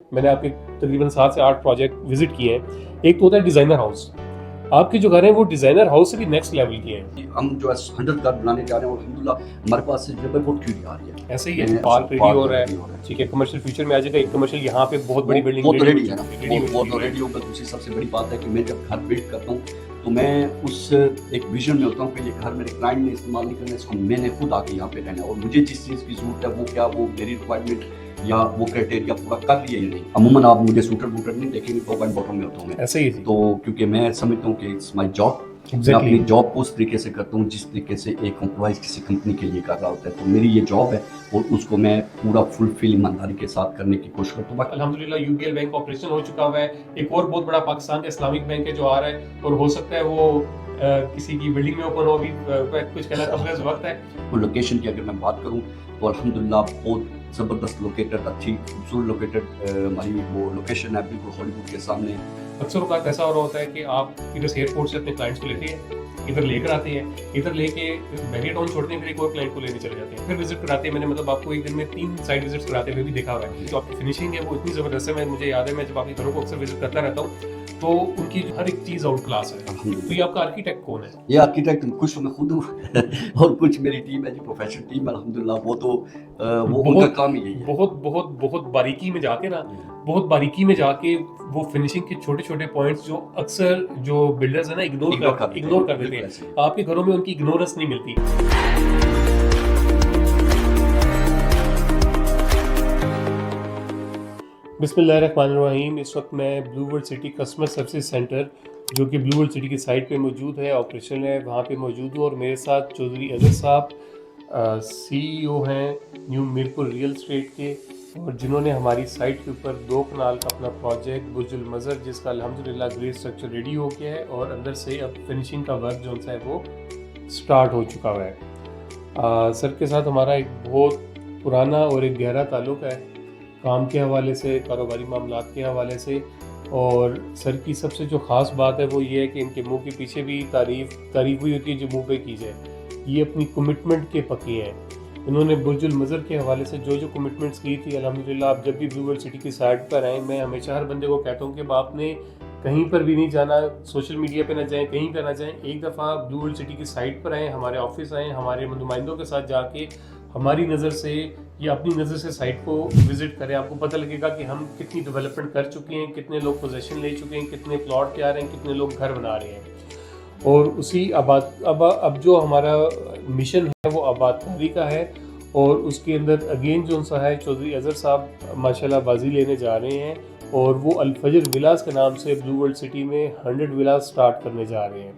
میں نے آپ کے تقریباً 7 سے 8 پروجیکٹ وزٹ کیے ہیں. ایک تو ہوتا ہے ڈیزائنر ہاؤس. آپ کے جو گھر ہیں وہ ڈیزائنر ہاؤس سے بھی نیکسٹ لیول کے ہیں. ہم جو ہے 100 گھر بنانے جا رہے ہیں اور الحمدللہ ہمارے پاس سے جو ہے بہت کیوری آ رہی ہے. ایسے ہی ہے پارک ریڈی ہو رہا ہے, ٹھیک ہے, کمرشل فیوچر میں آ جائے گا. ایک کمرشل یہاں پہ بہت بڑی بلڈنگ وہ تو ریڈی ہے نا, وہ تو ریڈی ہوگا. دوسری سب سے بڑی بات ہے کہ میں جب گھر بلڈ کرتا ہوں تو میں اس ایک ویژن میں ہوتا ہوں کہ یہ گھر میرے کلائنٹ نے استعمال نہیں کرنا, اس کو میں نے خود آ کے یہاں پہ رہنا ہے, اور مجھے جس چیز کی ضرورت ہے وہ کیا, وہ میری ریکوائرمنٹ یا وہ کرائٹیریا پورا کر لیا یا نہیں. عموماً آپ مجھے سوٹر بوٹر نہیں دیکھیں گے, ٹاپ اینڈ باٹم میں ہوتا ہوں میں. ایسے ہی تو کیونکہ میں سمجھتا ہوں کہ اٹس مائی جاب, میں اپنی جاب کو اس طریقے سے کرتا ہوں جس طریقے سے ایک امپلائز کسی کمپنی کے لیے کر رہا ہوتا ہے. تو میری یہ جاب ہے اور اس کو میں پورا فل ایمانداری کے ساتھ کرنے کی کوشش کرتا ہوں. الحمدللہ U B L bank operation ہو چکا ہوا ہے. ایک اور بہت بڑا پاکستان کا اسلامک بینک ہے جو آ رہا ہے, اور ہو سکتا ہے وہ کسی کی بلڈنگ میں اوپن ہو. ابھی کچھ کہنا قبل وقت ہے. لوکیشن کی اگر میں بات کروں تو الحمدللہ بہت زبردست لوکیٹڈ, اچھی خوبصورت لوکیٹڈ ہماری وہ لوکیشن ہے, بالکل ہالی ووڈ کے سامنے. اکثر اوقات ایسا ہو رہا ہوتا ہے کہ آپ ادھر سے ایئرپورٹ سے اپنے کلائنٹس کو لیتے ہیں, ادھر لے کر آتے ہیں, ادھر لے کے بیریئر ٹاؤن چھوڑتے ہیں, پھر ایک اور کلائنٹ کو لینے چلے جاتے ہیں, پھر وزٹ کراتے ہیں. میں نے مطلب آپ کو ایک دن میں 3 سائٹ وزٹس کراتے ہوئے بھی دیکھا ہوا ہے. جو آپ کی فنشنگ ہے وہ اتنی زبردست ہے. مجھے یاد ہے میں جب آپ کے گھروں کو اکثر وزٹ کرتا رہتا ہوں تو ان کی ہر ایک چیز آؤٹ کلاس ہے. تو یہ آپ کا آرکیٹیکٹ کون ہے؟ یہ آرکیٹیکٹ کچھ میں خود ہوں اور کچھ میری ٹیم ہے جی, پروفیشنل ٹیم الحمدللہ. وہ تو وہ ان کا کام ہی یہی ہے. بہت باریکی میں جا کے نا, بہت باریکی میں جا کے وہ فنشنگ کے چھوٹے چھوٹے پوائنٹس جو اکثر جو بلڈرز ہیں نا اگنور کر دیتے ہیں, آپ کے گھروں میں ان کی اگنورنس نہیں ملتی. بسم اللہ الرحمن الرحیم. اس وقت میں Blue World City customer services centre جو کہ بلو ورلڈ سٹی کی سائٹ پہ موجود ہے, آپریشن ہے, وہاں پہ موجود ہوں, اور میرے ساتھ چودھری اظہر صاحب سی ای او ہیں نیو میرپور ریئل اسٹیٹ کے, اور جنہوں نے ہماری سائٹ کے اوپر 2 کنال کا اپنا پروجیکٹ برج المظر, جس کا الحمدللہ گریڈ اسٹرکچر ریڈی ہو گیا ہے, اور اندر سے اب فنشنگ کا ورک جو ہے وہ سٹارٹ ہو چکا ہوا ہے. سر کے ساتھ ہمارا ایک بہت پرانا اور ایک گہرا تعلق ہے, کام کے حوالے سے, کاروباری معاملات کے حوالے سے. اور سر کی سب سے جو خاص بات ہے وہ یہ ہے کہ ان کے منہ کے پیچھے بھی تعریف ہوئی ہوتی ہے جو منہ پہ کی جائے. یہ اپنی کمٹمنٹ کے پکی ہیں. انہوں نے برج المظر کے حوالے سے جو کمٹمنٹس کی تھی, الحمدللہ آپ جب بھی بلو ورلڈ سٹی کی سائٹ پر آئیں, میں ہمیشہ ہر بندے کو کہتا ہوں کہ آپ نے کہیں پر بھی نہیں جانا, سوشل میڈیا پہ نہ جائیں, کہیں پہ نہ جائیں, ایک دفعہ بلو ورلڈ سٹی کی سائٹ پر آئیں, ہمارے آفس آئیں, ہمارے نمائندوں کے ساتھ جا کے ہماری نظر سے یا اپنی نظر سے سائٹ کو وزٹ کریں. آپ کو پتہ لگے گا کہ ہم کتنی ڈیولپمنٹ کر چکے ہیں, کتنے لوگ پوزیشن لے چکے ہیں, کتنے پلاٹ تیار ہیں, کتنے لوگ گھر بنا رہے ہیں. اور اسی اب جو ہمارا مشن ہے وہ آباد کاری کا ہے, اور اس کے اندر اگین جو سا ہے چودھری اظہر صاحب ماشاءاللہ بازی لینے جا رہے ہیں, اور وہ الفجر ولاز کے نام سے بلو ورلڈ سٹی میں 100 ولاز سٹارٹ کرنے جا رہے ہیں.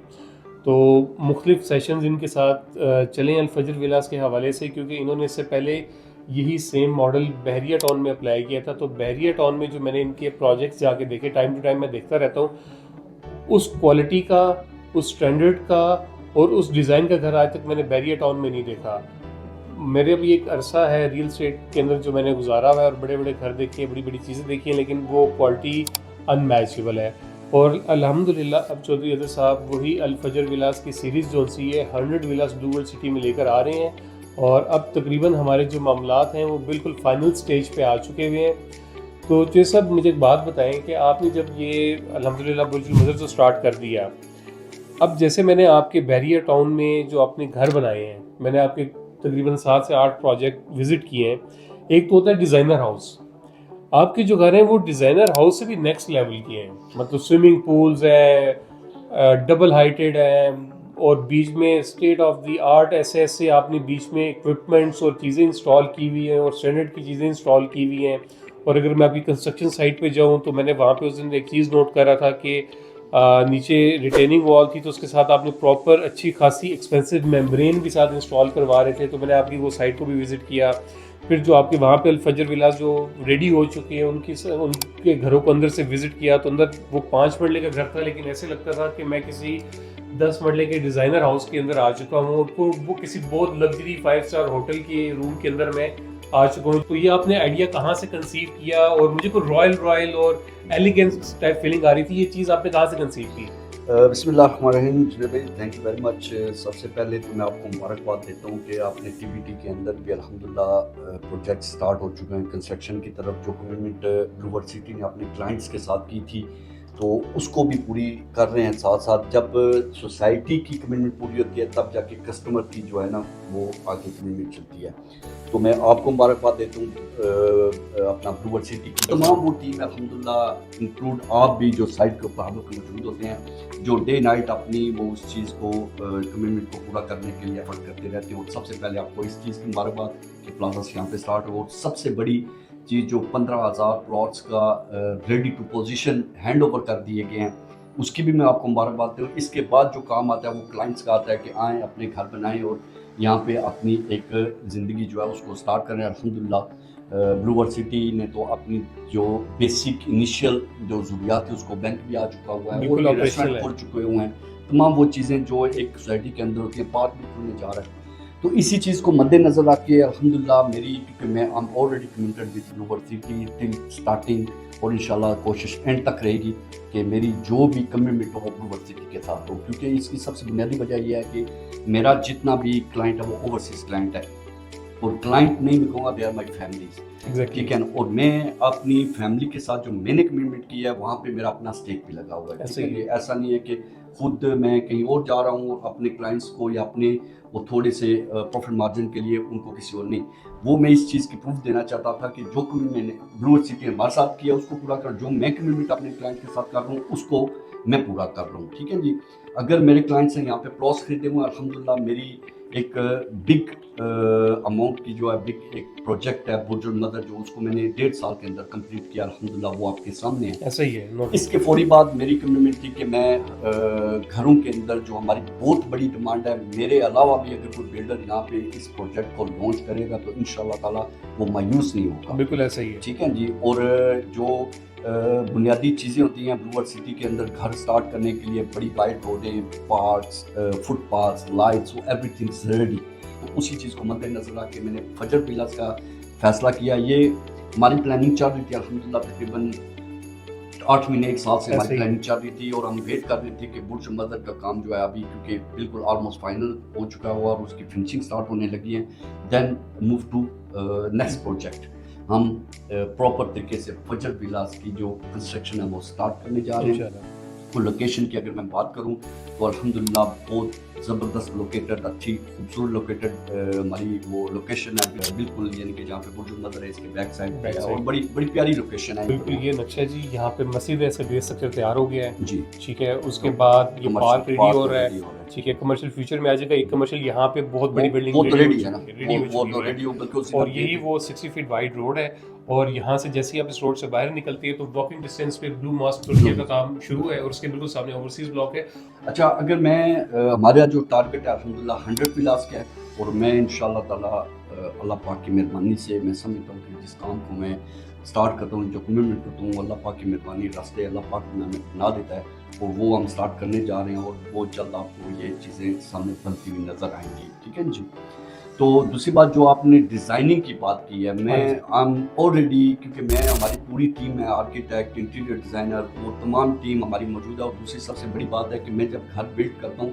تو مختلف سیشنز ان کے ساتھ چلیں الفجر ولاز کے حوالے سے, کیونکہ انہوں نے اس سے پہلے یہی سیم ماڈل بحریہ ٹاؤن میں اپلائی کیا تھا. تو بحریہ ٹاؤن میں جو میں نے ان کے پروجیکٹس جا کے دیکھے, ٹائم ٹو ٹائم میں دیکھتا رہتا ہوں, اس کوالٹی کا, اس سٹینڈرڈ کا اور اس ڈیزائن کا گھر آج تک میں نے بحریہ ٹاؤن میں نہیں دیکھا. میرے بھی ایک عرصہ ہے ریئل اسٹیٹ کے اندر جو میں نے گزارا ہوا ہے, اور بڑے بڑے گھر دیکھے, بڑی بڑی چیزیں دیکھی ہیں, لیکن وہ کوالٹی ان میچیبل ہے. اور الحمدللہ اب چودھری اظہر صاحب وہی الفجر ولاز کی سیریز جو سی ہے 100 ولاز بلو ورلڈ سٹی میں لے کر آ رہے ہیں, اور اب تقریباً ہمارے جو معاملات ہیں وہ بالکل فائنل سٹیج پہ آ چکے ہوئے ہیں. تو جو سب مجھے ایک بات بتائیں کہ آپ نے جب یہ الحمدللہ برج المظر جو سٹارٹ کر دیا, اب جیسے میں نے آپ کے بحریہ ٹاؤن میں جو آپ نے گھر بنائے ہیں, میں نے آپ کے تقریباً 7 سے 8 پروجیکٹ وزٹ کیے ہیں. ایک تو ہوتا ہے ڈیزائنر ہاؤس. آپ کے جو گھر ہیں وہ ڈیزائنر ہاؤس سے بھی نیکسٹ لیول کے ہیں, مطلب سوئمنگ پولز ہیں, ڈبل ہائٹڈ ہیں, اور بیچ میں اسٹیٹ آف دی آرٹ ایسے آپ نے بیچ میں اکوپمنٹس اور چیزیں انسٹال کی ہوئی ہیں, اور اسٹینڈرڈ کی چیزیں انسٹال کی ہوئی ہیں. اور اگر میں آپ کی کنسٹرکشن سائٹ پہ جاؤں تو میں نے وہاں پہ اس دن ایک چیز نوٹ کر رہا تھا کہ نیچے ریٹیننگ وال تھی, تو اس کے ساتھ آپ نے پراپر اچھی خاصی ایکسپینسو ممبرین بھی ساتھ انسٹال کروا رہے تھے. تو میں نے آپ کی وہ سائٹ کو بھی وزٹ کیا. پھر جو آپ کے وہاں پہ الفجر ولاز جو ریڈی ہو چکے ہیں ان کے گھروں کو اندر سے وزٹ کیا, تو اندر وہ 5 مرلے کا گھر تھا, لیکن ایسے لگتا تھا کہ میں کسی 10 مرلے کے ڈیزائنر ہاؤس کے اندر آ چکا ہوں, وہ کسی بہت لگژری 5 اسٹار ہوٹل کے روم کے اندر میں آ چکا ہوں. تو یہ آپ نے آئیڈیا کہاں سے کنسیو کیا, اور مجھے کوئی رائل اور ایلیگنس ٹائپ فیلنگ آ رہی تھی, یہ چیز آپ نے کہاں سے کنسیو کی؟ بسم اللہ الرحمن الرحیم. جنید بھائی تھینک یو ویری مچ. سب سے پہلے تو میں آپ کو مبارکباد دیتا ہوں کہ آپ نے ٹی بی ٹی کے اندر بھی الحمدللہ پروجیکٹ سٹارٹ ہو چکے ہیں کنسٹرکشن کی طرف. جو کمٹمنٹ بلو ورلڈ سٹی نے اپنے کلائنٹس کے ساتھ کی تھی تو اس کو بھی پوری کر رہے ہیں. ساتھ ساتھ جب سوسائٹی کی کمٹمنٹ پوری ہوتی ہے تب جا کے کسٹمر کی جو ہے نا وہ آگے کمٹمنٹ چلتی ہے. تو میں آپ کو مبارکباد دیتا ہوں اپنا بلو ورلڈ سٹی کی تمام وہ ٹیم الحمدللہ انکلوڈ آپ بھی جو سائٹ کے اوپر ہم لوگ موجود ہوتے ہیں جو ڈے نائٹ اپنی وہ اس چیز کو کمٹمنٹ کو پورا کرنے کے لیے ایفرٹ کرتے رہتے ہیں. اور سب سے پہلے آپ کو اس چیز کی مبارکباد کہ پلازا یہاں پہ اسٹارٹ ہو. اور سب سے بڑی چیز جو 15,000 پلاٹس کا ready to possession hand over کر دیے گئے ہیں اس کی بھی میں آپ کو مبارکباد دوں. اس کے بعد جو کام آتا ہے وہ کلائنٹس کا آتا ہے کہ آئیں اپنے گھر بنائیں اور یہاں پہ اپنی ایک زندگی جو ہے اس کو سٹارٹ کریں. الحمدللہ بلو ورلڈ سٹی نے تو اپنی جو بیسک انیشیل جو ضروریات ہے اس کو بینک بھی آ چکا ہوا ہے اور ریسٹورینٹ کھل چکے ہوئے ہیں. تمام وہ چیزیں جو ایک سوسائٹی کے اندر ہوتی ہیں پارک بھی کھلنے جا رہا ہے. تو اسی چیز کو مد نظر رکھ کے الحمدللہ میری کیونکہ میں am already committed with Blue World City till starting اور انشاءاللہ کوشش اینڈ تک رہے گی کہ میری جو بھی کمٹمنٹ ہو بلو ورلڈ سٹی کے ساتھ ہو. کیونکہ اس کی سب سے بنیادی وجہ یہ ہے کہ میرا جتنا بھی کلائنٹ ہے وہ اوورسیز کلائنٹ ہے اور کلائنٹ نہیں میں کہوں گا دے آر مائی فیملیز. ٹھیک ہے نا. اور میں اپنی فیملی کے ساتھ جو میں نے کمٹمنٹ کی ہے وہاں پہ میرا اپنا اسٹیک بھی لگا ہوا ہے. ایسا نہیں ہے کہ خود میں کہیں اور جا رہا ہوں اور اپنے کلائنٹس کو یا اپنے وہ تھوڑے سے پروفٹ مارجن کے لیے ان کو کسی اور نہیں. وہ میں اس چیز کی پروف دینا چاہتا تھا کہ جو میں نے بلو ورلڈ سٹی ہمارے ساتھ کیا اس کو پورا کر. جو میں کمٹمنٹ اپنے کلائنٹ کے ساتھ کر رہا ہوں اس کو میں پورا کر رہا ہوں. ٹھیک ہے جی. اگر میرے کلائنٹس ہیں یہاں پہ پلاٹس خریدے ہوئے الحمدللہ میری ایک بگ اماؤنٹ کی جو ہے بگ ایک پروجیکٹ ہے برج النظر جو اس کو میں نے 1.5 سال کے اندر کمپلیٹ کیا الحمدللہ وہ آپ کے سامنے ہے. ایسا ہی ہے. اس کے فوری بعد میری کمٹمنٹ تھی کہ میں گھروں کے اندر جو ہماری بہت بڑی ڈیمانڈ ہے میرے علاوہ بھی اگر کوئی بلڈر یہاں پہ اس پروجیکٹ کو لانچ کرے گا تو انشاءاللہ تعالیٰ وہ مایوس نہیں ہوگا. بالکل ایسا ہی ہے. ٹھیک ہے جی. اور جو بنیادی چیزیں ہوتی ہیں بلو ورلڈ سٹی کے اندر گھر سٹارٹ کرنے کے لیے بڑی وائڈ روڈیں parks foot paths lights everything ready. اسی چیز کو مد نظر رکھ کے میں نے فجر ویلاز کا فیصلہ کیا. یہ ہماری پلاننگ چل رہی تھی الحمدللہ تقریباً 8 مہینے 1 سال سے ہماری پلاننگ چل رہی تھی اور ہم ویٹ کر رہے تھے کہ برج المدر کا کام جو ہے ابھی کیونکہ بالکل آلموسٹ فائنل ہو چکا ہوا اور اس کی فنشنگ سٹارٹ ہونے لگی ہے. Then move to next project. ہم پراپر طریقے سے فجر ویلاز کی جو کنسٹرکشن ہے وہ سٹارٹ کرنے جا رہے ہیں. وہ لوکیشن کی اگر میں بات کروں تو الحمدللہ بہت زبردست لوکیٹڈ اچھی خوبصورت لوکیٹڈ ہماری وہ لوکیشن ہے بالکل یعنی کہ جہاں پہ برج المدر ہے اس کے بیک سائڈ پہ ہے اور بڑی پیاری لوکیشن ہے. بالکل یہ نقشہ جی یہاں پہ مسجد ایسا بیس اسٹرکچر تیار ہو گیا ہے جی. ٹھیک ہے. اس کے بعد یہ پارک ریڈی ہو رہا ہے. ٹھیک ہے. کمرشل فیوچر میں آ جائے گا. ایک کمرشل یہاں پہ بہت بڑی بلڈنگ ریڈی ہے نا اور یہی وہ 60 فٹ وائڈ روڈ ہے. اور یہاں سے جیسے ہی آپ اس روڈ سے باہر نکلتے ہیں تو واکنگ ڈسٹینس پہ بلو ماسک ترکیہ کا کام شروع ہے اور اس کے بالکل سامنے اوورسیز بلاک ہے. اچھا اگر میں ہمارا جو ٹارگٹ ہے الحمدللہ 100 ولاز کا ہے اور میں انشاءاللہ تعالیٰ اللہ پاک کی مہربانی سے میں سمجھتا ہوں کہ جس کام کو میں سٹارٹ کرتا ہوں جو کمٹمنٹ کرتا ہوں اللہ پاک کی مہربانی راستے اللہ پاک میں بنا دیتا ہے اور وہ ہم سٹارٹ کرنے جا رہے ہیں اور بہت جلد آپ کو یہ چیزیں سامنے بنتی ہوئی نظر آئیں گی. ٹھیک ہے جی. تو دوسری بات جو آپ نے ڈیزائننگ کی بات کی ہے میں آلریڈی کیونکہ میں ہماری پوری ٹیم ہے آرکیٹیکٹ انٹیریئر ڈیزائنر وہ تمام ٹیم ہماری موجود ہے. اور دوسری سب سے بڑی بات ہے کہ میں جب گھر بلڈ کرتا ہوں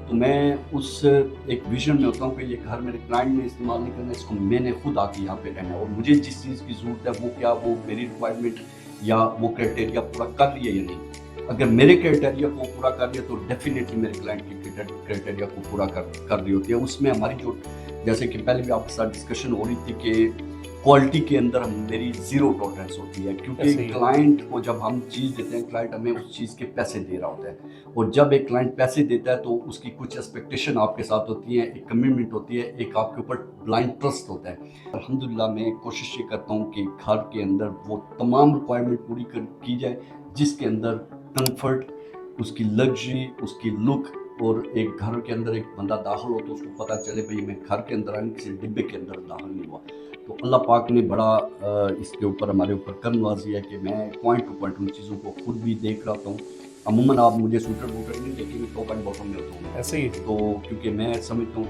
تو میں اس ایک ویژن میں ہوتا ہوں کہ یہ گھر میرے کلائنٹ نے استعمال نہیں کرنا اس کو میں نے خود آ کے یہاں پہ رہنا ہے اور مجھے جس چیز کی ضرورت ہے وہ کیا وہ میری ریکوائرمنٹ یا وہ کرائٹیریا پورا کر رہی ہے یا نہیں. اگر میرے کرائٹیریا کو پورا کر لیا تو ڈیفینیٹلی میرے کلائنٹ کی کرائٹیریا کو پورا کر رہی ہوتی ہے. اس میں ہماری جو جیسے کہ پہلے بھی آپ کے ساتھ ڈسکشن ہو رہی تھی کہ کوالٹی کے اندر میری زیرو ٹالرنس ہوتی ہے کیونکہ کلائنٹ کو جب ہم چیز دیتے ہیں کلائنٹ ہمیں اس چیز کے پیسے دے رہا ہوتا ہے اور جب ایک کلائنٹ پیسے دیتا ہے تو اس کی کچھ ایکسپیکٹیشن آپ کے ساتھ ہوتی ہیں ایک کمٹمنٹ ہوتی ہے ایک آپ کے اوپر بلائنڈ ٹرسٹ ہوتا ہے. الحمدللہ میں کوشش یہ کرتا ہوں کہ گھر کے اندر وہ تمام ریکوائرمنٹ پوری کی جائے جس کے اندر کمفرٹ اس کی لگژری اس کی لک اور ایک گھر کے اندر ایک بندہ داخل ہو تو اس کو پتہ چلے بھئی میں گھر کے اندر آنے کسی ڈبے کے اندر داخل نہیں ہوا. تو اللہ پاک نے بڑا اس کے اوپر ہمارے اوپر کرم نوازی ہے کہ میں پوائنٹ ٹو پوائنٹ ان چیزوں کو خود بھی دیکھ رہا ہوں. عموماً آپ مجھے سوٹر ووٹر نہیں لیکن ٹاپ اینڈ باٹم میں ہوتا ہوں ایسے ہی تو کیونکہ میں سمجھتا ہوں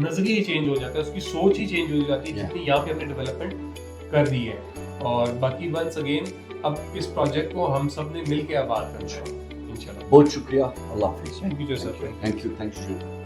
نظریہ چینج ہو جاتا ہے, اس کی سوچ ہی چینج ہو جاتی ہے Yeah. جتنی یہاں پہ ہم نے ڈیولپمنٹ کر دی ہے. اور باقی ونس اگین اب اس پروجیکٹ کو ہم سب نے مل کے آباد کرنا ہے انشاءاللہ. بہت شکریہ, اللہ حافظ. Thank you Joseph. Thank you.